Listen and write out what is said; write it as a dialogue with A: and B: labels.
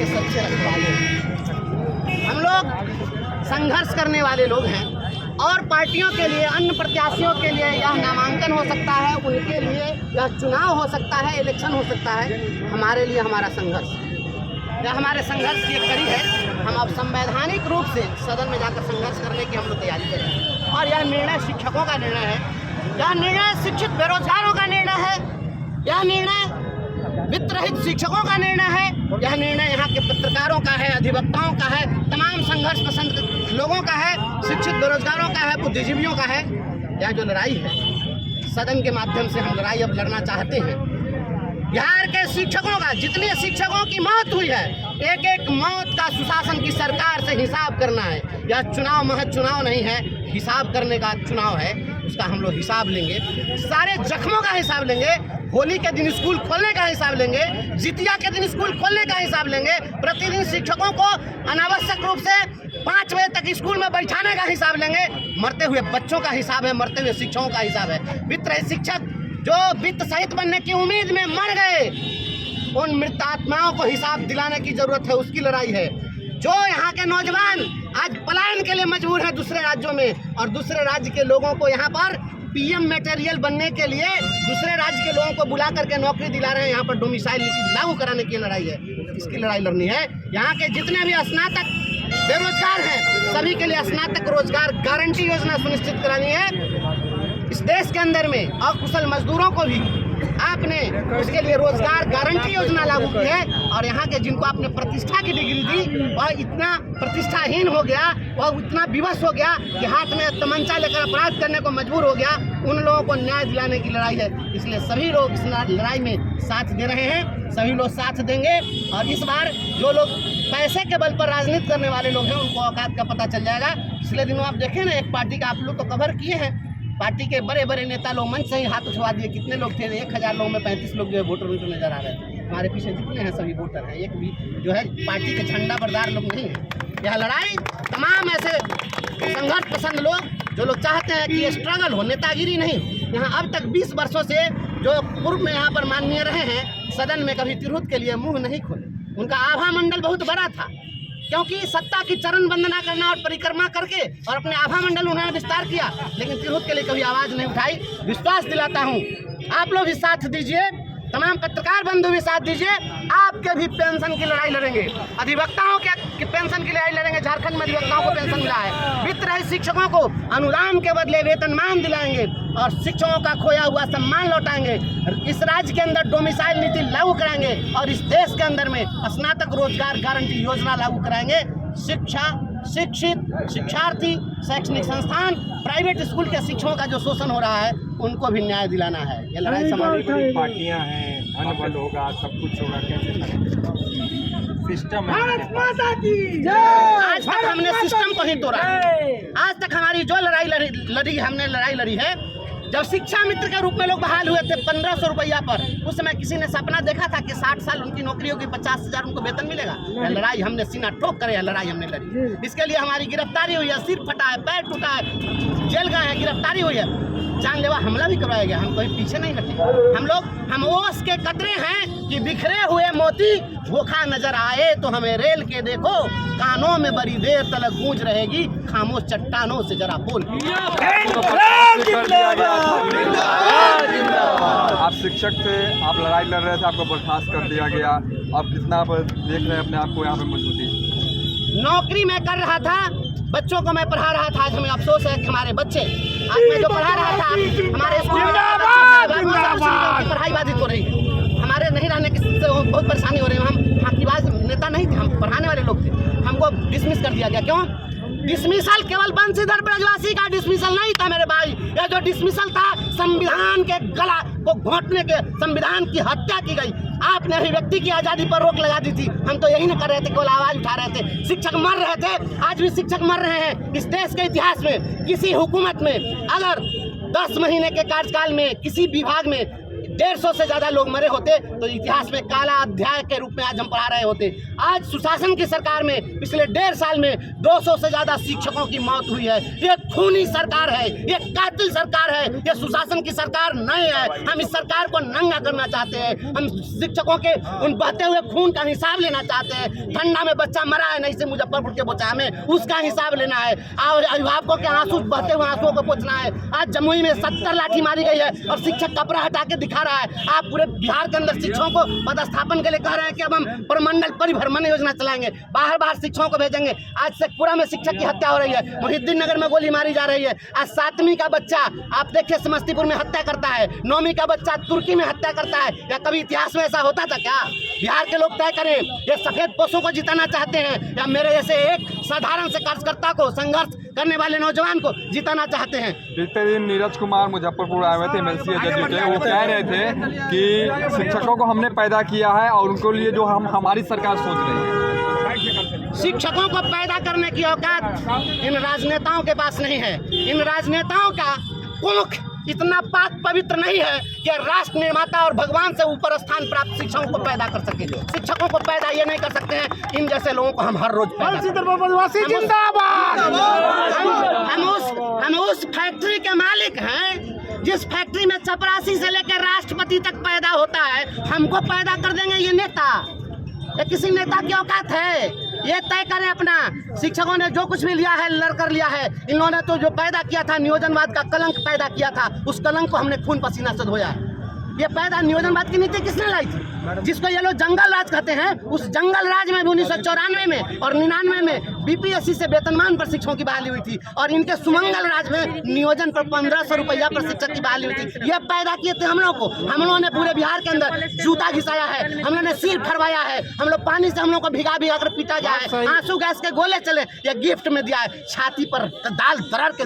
A: के सच्चे रखवाले हैं। हम लोग संघर्ष करने वाले लोग हैं और पार्टियों के लिए, अन्य प्रत्याशियों के लिए यह नामांकन हो सकता है, उनके लिए यह चुनाव हो सकता है, इलेक्शन हो सकता है। हमारे लिए हमारा संघर्ष, यह हमारे संघर्ष की एक कड़ी है। हम अब संवैधानिक रूप से सदन में जाकर संघर्ष करने की हम लोग तैयारी करें। और यह निर्णय शिक्षकों का निर्णय है, यह निर्णय शिक्षित बेरोजगारों का निर्णय है, यह निर्णय वित्त रहित शिक्षकों का निर्णय है, यह निर्णय यहाँ के पत्रकारों का है, अधिवक्ताओं का है, तमाम संघर्ष पसंद लोगों का है, शिक्षित बेरोजगारों का है, बुद्धिजीवियों का है। यह जो लड़ाई है, सदन के माध्यम से हम लड़ाई अब लड़ना चाहते हैं। बिहार के शिक्षकों का, जितने शिक्षकों की मौत हुई है, एक एक मौत का सुशासन की सरकार से हिसाब करना है। यह चुनाव महज चुनाव नहीं है, हिसाब करने का चुनाव है। उसका हम लोग हिसाब लेंगे, सारे जख्मों का हिसाब लेंगे, होली के दिन स्कूल खोलने का हिसाब लेंगे, जितिया के दिन स्कूल खोलने का हिसाब लेंगे, प्रतिदिन शिक्षकों को अनावश्यक रूप से 5 बजे तक स्कूल में बैठाने का हिसाब लेंगे। मरते हुए बच्चों का हिसाब है, मरते हुए शिक्षकों का हिसाब है। वित्त रहित शिक्षक जो वित्त सहित बनने की उम्मीद में मर गए, उन मृत आत्माओं को हिसाब दिलाने की जरूरत है, उसकी लड़ाई है। जो यहाँ के नौजवान आज पलायन के लिए मजबूर हैं दूसरे राज्यों में, और दूसरे राज्य के लोगों को यहाँ पर पीएम मटेरियल बनने के लिए दूसरे राज्य के लोगों को बुला करके नौकरी दिला रहे हैं। यहाँ पर डोमिसाइल नीति लागू कराने की लड़ाई है, इसकी लड़ाई लड़नी है। यहाँ के जितने भी स्नातक बेरोजगार हैं, सभी के लिए स्नातक रोजगार गारंटी योजना सुनिश्चित करानी है इस देश के अंदर में। और कुशल मजदूरों को भी आपने उसके लिए रोजगार गारंटी योजना लागू की है। और यहाँ के जिनको आपने प्रतिष्ठा की डिग्री दी, वह इतना प्रतिष्ठाहीन हो गया, वह इतना विवश हो गया कि हाथ में तमंचा लेकर अपराध करने को मजबूर हो गया। उन लोगों को न्याय दिलाने की लड़ाई है, इसलिए सभी लोग इस लड़ाई में साथ दे रहे हैं, सभी लोग साथ देंगे। और इस बार जो लोग पैसे के बल पर राजनीति करने वाले लोग हैं, उनको औकात का पता चल जाएगा। पिछले दिनों आप देखें ना, एक पार्टी का आप लोग तो कवर किए हैं, पार्टी के बड़े बड़े नेता लोग मंच से ही हाथ उठवा दिए। कितने लोग थे? 1000 लोगों में 35 लोग जो है वोटर उनको नजर आ रहे थे। हमारे पीछे जितने हैं सभी वोटर हैं, एक भी जो है पार्टी के झंडा बरदार लोग नहीं है। यह लड़ाई तमाम ऐसे संघर्ष पसंद लोग जो लोग चाहते हैं कि स्ट्रगल हो, नेतागिरी नहीं हो। यहाँ अब तक 20 वर्षों से जो पूर्व में यहाँ पर माननीय रहे हैं, सदन में कभी तिरहुत के लिए मुंह नहीं खोले। उनका आभा मंडल बहुत बड़ा था, क्योंकि सत्ता की चरण वंदना करना और परिक्रमा करके और अपने आभा मंडल उन्होंने विस्तार किया, लेकिन तिरहुत के लिए कभी आवाज नहीं उठाई। विश्वास दिलाता हूँ, आप लोग भी साथ दीजिए, तमाम पत्रकार बंधु भी साथ दीजिए। आपके भी पेंशन की लड़ाई लड़ेंगे, अधिवक्ताओं के पेंशन की लड़ाई लड़ेंगे। झारखंड में अधिवक्ताओं को पेंशन मिला है। वित्त रहित शिक्षकों को अनुदान के बदले वेतनमान दिलाएंगे और शिक्षकों का खोया हुआ सम्मान लौटाएंगे। इस राज्य के अंदर डोमिसाइल नीति लागू कराएंगे और इस देश के अंदर में स्नातक रोजगार गारंटी योजना लागू कराएंगे। शिक्षा, शिक्षित, शिक्षार्थी, शैक्षणिक संस्थान, प्राइवेट स्कूल के शिक्षकों का जो शोषण हो रहा है, उनको भी न्याय दिलाना है। ये लड़ाई समाज की
B: पार्टियां हैं, धन बल होगा, सब कुछ होगा, कैसे सिस्टम है।
A: आज तक हमने सिस्टम को ही तोड़ा। आज तक हमारी जो लड़ाई लड़ी है, जब शिक्षा मित्र के रूप में लोग बहाल हुए थे 1500 रुपया पर, उस समय किसी ने सपना देखा था कि 60 साल उनकी नौकरी होगी, 50,000 उनको वेतन मिलेगा? यह लड़ाई हमने सीना ठोक कर यह लड़ाई हमने लड़ी। इसके लिए हमारी गिरफ्तारी हुई है, सिर फटा है, पैर टूटा है, जेल गए हैं, गिरफ्तारी हुई है, जानलेवा हमला भी करवाया गया। हम कहीं पीछे नहीं हटे। हम ओस के कतरे हैं कि बिखरे हुए मोती धोखा नजर आए तो हमें रेल के देखो, कानों में बड़ी देर तक गूंज रहेगी, खामोश चट्टानों से जरा बोल।
B: आप शिक्षक थे, आप लड़ाई लड़ रहे थे, आपको बर्खास्त कर दिया गया। आप कितना देख रहे हैं अपने आप को यहाँ पे मजबूती?
A: नौकरी मैं कर रहा था, बच्चों को मैं पढ़ा रहा था। आज हमें अफसोस है कि हमारे बच्चे, आज मैं जो पढ़ा रहा था हमारे स्कूल में पढ़ाई बाधित हो रही है। हमारे नहीं रहने की बहुत परेशानी हो रही है। हम फाकीबाज नेता नहीं थे, हम पढ़ाने वाले लोग थे। हमको डिसमिस कर दिया गया। क्यों डिसमिसल? केवल बंशीधर ब्रजवासी का डिसमिसल नहीं था मेरे भाई। यह जो डिसमिसल था, संविधान के गला को घोंटने के, संविधान की हत्या की गई। आपने अभिव्यक्ति की आजादी पर रोक लगा दी थी। हम तो यही नहीं कर रहे थे, केवल आवाज उठा रहे थे। शिक्षक मर रहे थे, आज भी शिक्षक मर रहे हैं। इस देश के इतिहास में किसी हुकूमत में अगर 10 महीने के कार्यकाल में किसी विभाग में 150 से ज़्यादा लोग मरे होते तो इतिहास में काला अध्याय के रूप में आज हम पढ़ा रहे होते। आज सुशासन की सरकार में पिछले 1.5 साल में 200 से ज़्यादा शिक्षकों की मौत हुई है। ये खूनी सरकार है, ये कातिल सरकार है, ये सुशासन की सरकार नहीं है। हम इस सरकार को नंगा करना चाहते हैं। हम शिक्षकों के उन बहते हुए खून का हिसाब लेना चाहते हैं। ठंडा में बच्चा मरा है नहीं से मुजफ्फरपुर के बोचा में, उसका हिसाब लेना है और अभिभावकों के आंसू बहते हुए आंसुओं को पोंछना है। आज जमुई में 70 लाठी मारी गई है और शिक्षक कपड़ा हटा के दिखा रहा है। आप पूरे बिहार के अंदर शिक्षकों को पदस्थापन के लिए कह रहे हैं कि अब हम प्रमंडल परिभ्रमण योजना चलाएंगे, बाहर शिक्षकों को भेजेंगे। आज शेखपुरा में शिक्षक की हत्या हो रही है, मुहिद्दीन नगर में गोली मारी जा रही है। आज 7वीं का बच्चा आप देखिए समस्तीपुर में हत्या करता है, 9वीं का बच्चा तुर्की में हत्या करता है। या कभी इतिहास में ऐसा होता था क्या? बिहार के लोग तय करें, ये सफेद पोषों को जिताना चाहते हैं या मेरे जैसे एक साधारण से कार्यकर्ता को, संघर्ष करने वाले नौजवान को जिताना चाहते हैं?
B: बीते दिन नीरज कुमार मुजफ्फरपुर आए हुए थे एमएलसी एजेंसी के, वो कह रहे थे कि शिक्षकों को हमने पैदा किया है और उनको लिए जो हमारी सरकार सोच रही है।
A: शिक्षकों को पैदा करने की औकात इन राजनेताओं के पास नहीं है। इन राजनेताओं का कोख इतना पाक पवित्र नहीं है कि राष्ट्र निर्माता और भगवान से ऊपर स्थान प्राप्त शिक्षकों को पैदा कर सके। शिक्षकों को पैदा ये नहीं कर सकते हैं। इन जैसे लोगों को हम हर रोज हम उस फैक्ट्री के मालिक हैं जिस फैक्ट्री में चपरासी से लेकर राष्ट्रपति तक पैदा होता है। हमको पैदा कर देंगे ये नेता? ये किसी नेता की औकात है? ये तय करें अपना। शिक्षकों ने जो कुछ भी लिया है लड़कर लिया है। इन लोगों ने तो जो पैदा किया था, नियोजनवाद का कलंक पैदा किया था, उस कलंक को हमने खून पसीना से धोया। ये पैदा नियोजनवाद की नीति किसने लाई थी? जिसको ये लोग जंगल राज कहते हैं, उस जंगल राज में 1994 में और 99 में बीपीएससी से वेतनमान पर शिक्षकों की बहाली हुई थी और इनके सुमंगल राज में नियोजन पर 1500 रुपया पर शिक्षक की बहाली हुई थी। ये पैदा किए थे हम लोग को। हम लोगों ने पूरे बिहार के अंदर जूता घिसाया है, हम लोगों ने सिर फरवाया है, हम लोग पानी से हम लोग को भिगा भिगा कर पीटा गया है, आंसू गैस के गोले चले, ये गिफ्ट में दिया है, छाती पर दाल दरार के